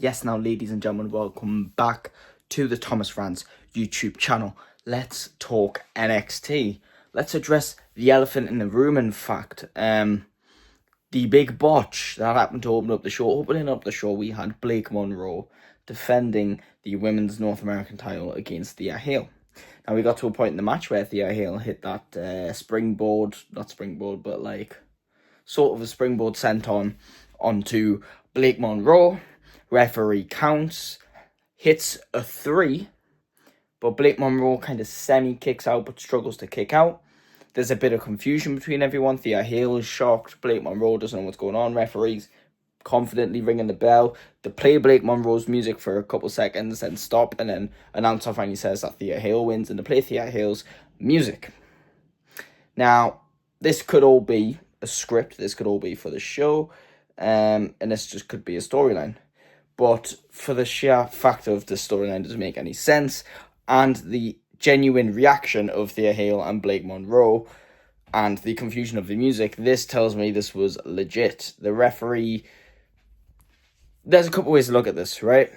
Yes, now, ladies and gentlemen, welcome back to the Thomas Rants YouTube channel. Let's talk NXT. Let's address the elephant in the room, in fact. The big botch that happened to open up the show. Opening up the show, we had Blake Monroe defending the Women's North American title against Thea Hale. Now, we got to a point in the match where Thea Hale hit that springboard, not springboard, but like sort of a springboard sent onto Blake Monroe. Referee counts, hits a 3, but Blake Monroe kind of semi-kicks out but struggles to kick out. There's a bit of confusion between everyone. Thea Hale is shocked. Blake Monroe doesn't know what's going on. Referees confidently ringing the bell. They play Blake Monroe's music for a couple seconds, then stop, and then announcer finally says that Thea Hale wins, and they play Thea Hale's music. Now, this could all be a script. This could all be for the show, and this just could be a storyline. But for the sheer fact of the storyline doesn't make any sense, and the genuine reaction of Thea Hale and Blake Monroe, and the confusion of the music, this tells me this was legit. The referee... There's a couple ways to look at this, right?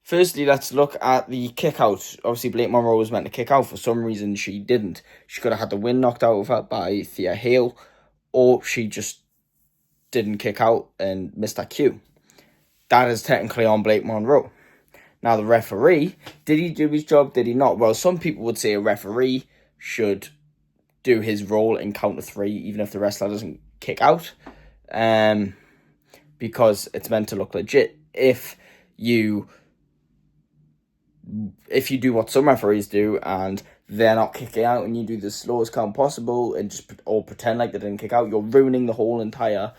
Firstly, let's look at the kick out. Obviously, Blake Monroe was meant to kick out. For some reason, she didn't. She could have had the wind knocked out of her by Thea Hale, or she just didn't kick out and missed that cue. That is technically on Blake Monroe. Now, the referee, did he do his job? Did he not? Well, some people would say a referee should do his role and count to 3, even if the wrestler doesn't kick out, because it's meant to look legit. If you do what some referees do and they're not kicking out, and you do the slowest count possible and just all pretend like they didn't kick out, you're ruining the whole entire,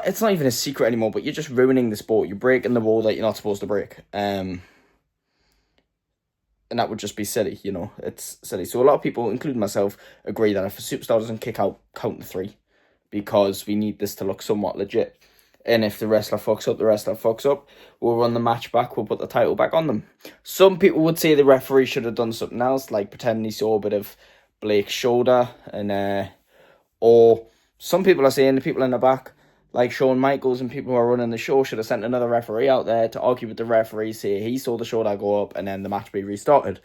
it's not even a secret anymore, but you're just ruining the sport. You're breaking the rule that you're not supposed to break. And that would just be silly, it's silly. So a lot of people, including myself, agree that if a superstar doesn't kick out, count to 3, because we need this to look somewhat legit. And if the wrestler fucks up, the wrestler fucks up. We'll run the match back, we'll put the title back on them. Some people would say the referee should have done something else, like pretend he saw a bit of Blake's shoulder, and or some people are saying the people in the back, like Shawn Michaels and people who are running the show, should have sent another referee out there to argue with the referee, say he saw the shoulder go up, and then the match be restarted.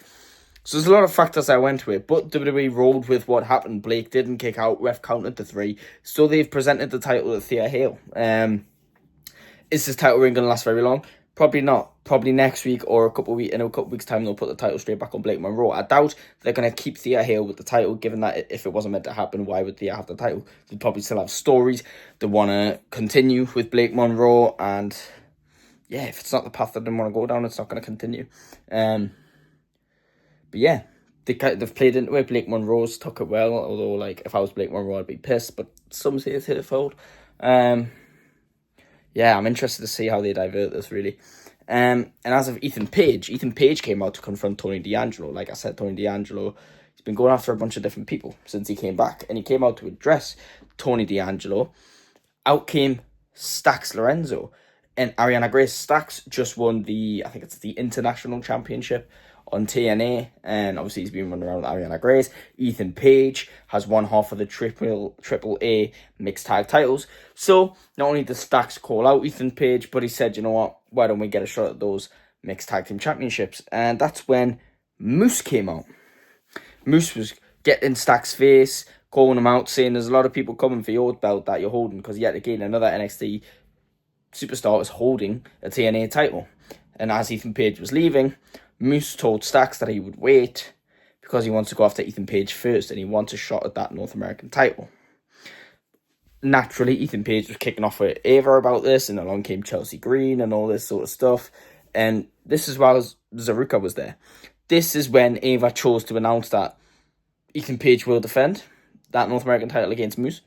So there's a lot of factors that went to it, but WWE rolled with what happened. Blake didn't kick out, ref counted to 3, so they've presented the title to Thea Hale. Is this title reign going to last very long? Probably not. Probably next week or in a couple weeks' time, they'll put the title straight back on Blake Monroe. I doubt they're going to keep Thea Hale with the title, given that if it wasn't meant to happen, why would Thea have the title? They'd probably still have stories. They want to continue with Blake Monroe, and yeah, if it's not the path that they want to go down, it's not going to continue. But yeah, they've played into it. Blake Monroe's took it well, although, like, if I was Blake Monroe, I'd be pissed, but some say it's hit fold. Yeah, I'm interested to see how they divert this, really. And as of Ethan Page came out to confront Tony D'Angelo. Like I said, Tony D'Angelo, he's been going after a bunch of different people since he came back, and he came out to address Tony D'Angelo. Out came Stax Lorenzo, and Ariana Grace. Stax just won the International Championship on TNA, and obviously he's been running around with Ariana Grace. Ethan Page has won half of the triple A mixed tag titles. So not only does Stax call out Ethan Page, but he said, you know what, why don't we get a shot at those mixed tag team championships? And that's when Moose came out. Moose was getting Stax's face, calling him out, saying there's a lot of people coming for your belt that you're holding, because yet again another NXT superstar is holding a TNA title. And as Ethan Page was leaving, Moose told Stax that he would wait because he wants to go after Ethan Page first, and he wants a shot at that North American title. Naturally, Ethan Page was kicking off with Ava about this, and along came Chelsea Green and all this sort of stuff. And this is while Zaruka was there. This is when Ava chose to announce that Ethan Page will defend that North American title against Moose.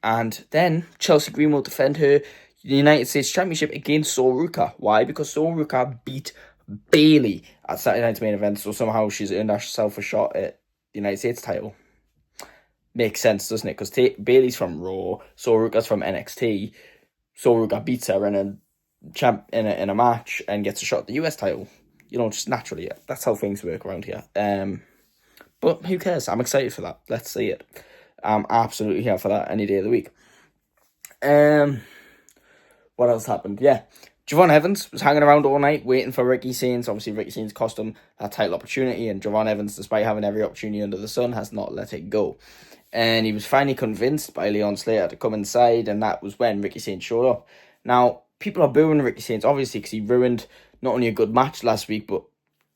And then Chelsea Green will defend her United States Championship against Zaruka. Why? Because Zaruka beat Bayley at Saturday Night's main event, so somehow she's earned herself a shot at the United States title. Makes sense, doesn't it? Because Bayley's from Raw, Zaruka's from NXT. Zaruka beats her in a match and gets a shot at the US title. Just naturally. That's how things work around here. But who cares? I'm excited for that. Let's see it. I'm absolutely here for that any day of the week. what else happened? Yeah, Javon Evans was hanging around all night waiting for Ricky Sainz. Obviously, Ricky Sainz cost him that title opportunity, and Javon Evans, despite having every opportunity under the sun, has not let it go. And he was finally convinced by Leon Slater to come inside, and that was when Ricky Sainz showed up. Now, people are booing Ricky Sainz, obviously, because he ruined not only a good match last week, but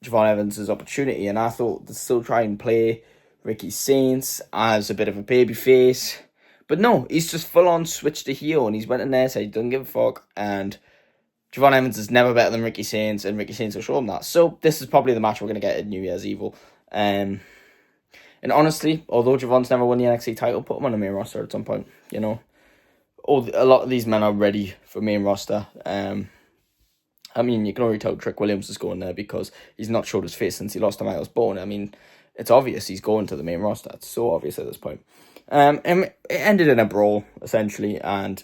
Javon Evans' opportunity. And I thought they'd still try and play Ricky Sainz as a bit of a babyface. But no, he's just full-on switched to heel, and he's went in there, said he doesn't give a fuck, and Javon Evans is never better than Ricky Sainz, and Ricky Sainz will show him that. So this is probably the match we're going to get at New Year's Evil. And honestly, although Javon's never won the NXT title, put him on the main roster at some point, you know. A lot of these men are ready for main roster. I mean, you can already tell Trick Williams is going there because he's not showed his face since he lost to Miles Bourne. I mean, it's obvious he's going to the main roster. It's so obvious at this point. And it ended in a brawl, essentially, and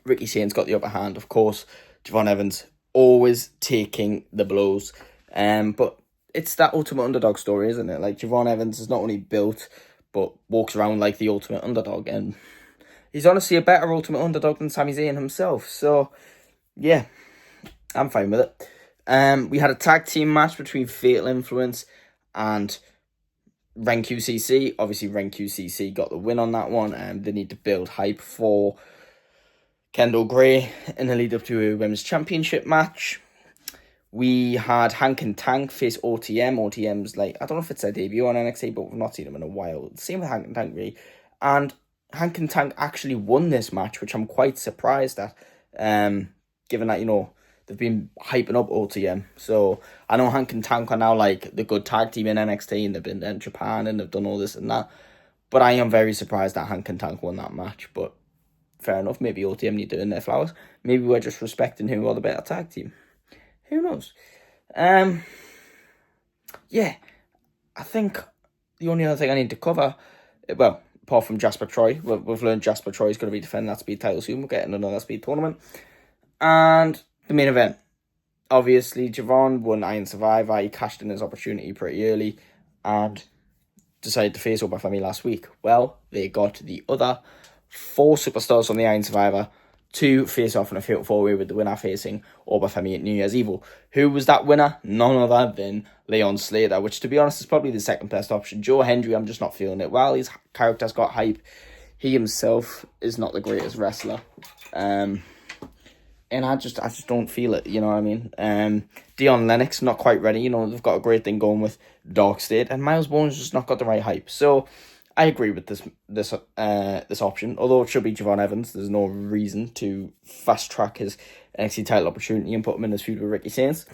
Ricky Sainz got the upper hand. Of course, Javon Evans always taking the blows. But it's that ultimate underdog story, isn't it? Like, Javon Evans is not only built, but walks around like the ultimate underdog. And he's honestly a better ultimate underdog than Sami Zayn himself. So, yeah, I'm fine with it. We had a tag team match between Fatal Influence and Ren QCC. Obviously, Ren QCC got the win on that one. They need to build hype for Kendall Gray in the lead up to a Women's Championship match. We had Hank and Tank face OTM. OTM's like, I don't know if it's their debut on NXT, but we've not seen them in a while. Same with Hank and Tank, really. And Hank and Tank actually won this match, which I'm quite surprised at, given that, you know, they've been hyping up OTM. So I know Hank and Tank are now like the good tag team in NXT, and they've been in Japan and they've done all this and that. But I am very surprised that Hank and Tank won that match. But fair enough, maybe OTM need to earn their flowers. Maybe we're just respecting who are the better tag team. Who knows? Yeah, I think the only other thing I need to cover, well, apart from Jasper Troy, we've learned Jasper Troy is going to be defending that speed title soon. We're getting another speed tournament. And the main event. Obviously, Javon won Iron Survivor. He cashed in his opportunity pretty early and decided to face Obafemi last week. Well, they got the other 4 superstars from the Iron Survivor to face off in a fatal 4-way with the winner facing Obafemi at New Year's Evil. Who was that winner? None other than Leon Slater, which, to be honest, is probably the second best option. Joe Hendry, I'm just not feeling it. While his character's got hype, he himself is not the greatest wrestler. And I just don't feel it, you know what I mean? Dion Lennox, not quite ready. You know, they've got a great thing going with Dark State, and Miles Bourne's just not got the right hype. So I agree with this option. Although it should be Javon Evans, there's no reason to fast track his NXT title opportunity and put him in this feud with Ricky Sainz.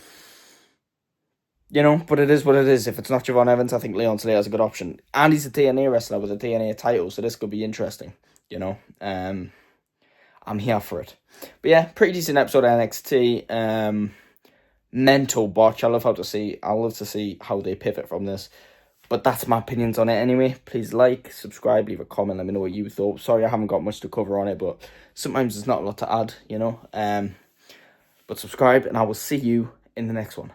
You know, but it is what it is. If it's not Javon Evans, I think Leon Slater is a good option, and he's a TNA wrestler with a TNA title, so this could be interesting. You know, I'm here for it. But yeah, pretty decent episode of NXT. Mental botch. I love to see how they pivot from this. But that's my opinions on it anyway. Please like, subscribe, leave a comment, let me know what you thought. Sorry I haven't got much to cover on it, but sometimes there's not a lot to add, you know. But subscribe, and I will see you in the next one.